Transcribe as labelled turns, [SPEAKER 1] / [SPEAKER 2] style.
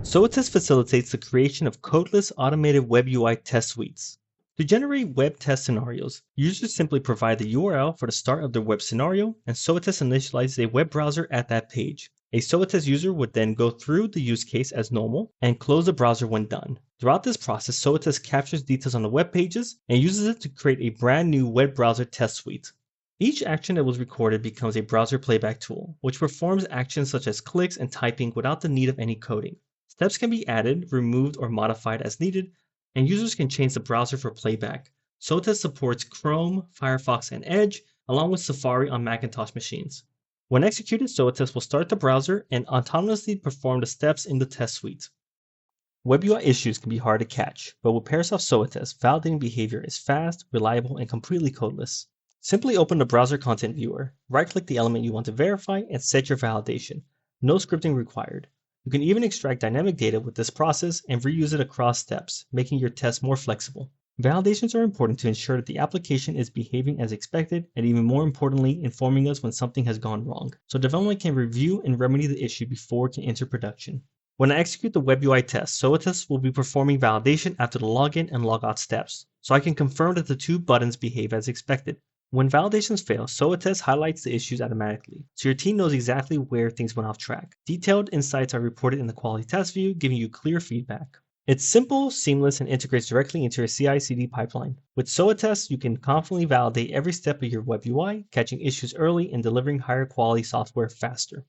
[SPEAKER 1] SOAtest facilitates the creation of codeless automated web UI test suites. To generate web test scenarios, users simply provide the URL for the start of their web scenario, and SOAtest initializes a web browser at that page. A SOAtest user would then go through the use case as normal and close the browser when done. Throughout this process, SOAtest captures details on the web pages and uses it to create a brand new web browser test suite. Each action that was recorded becomes a browser playback tool, which performs actions such as clicks and typing without the need of any coding. Steps can be added, removed, or modified as needed, and users can change the browser for playback. SOAtest supports Chrome, Firefox, and Edge, along with Safari on Macintosh machines. When executed, SOAtest will start the browser and autonomously perform the steps in the test suite. Web UI issues can be hard to catch, but with Parasoft SOAtest, validating behavior is fast, reliable, and completely codeless. Simply open the browser content viewer, right-click the element you want to verify, and set your validation. No scripting required. You can even extract dynamic data with this process and reuse it across steps, making your tests more flexible. Validations are important to ensure that the application is behaving as expected, and even more importantly, informing us when something has gone wrong, so development can review and remedy the issue before it can enter production. When I execute the web UI test, SOAtest will be performing validation after the login and logout steps, so I can confirm that the two buttons behave as expected. When validations fail, SOAtest highlights the issues automatically, so your team knows exactly where things went off track. Detailed insights are reported in the quality test view, giving you clear feedback. It's simple, seamless, and integrates directly into your CI/CD pipeline. With SOAtest, you can confidently validate every step of your web UI, catching issues early and delivering higher quality software faster.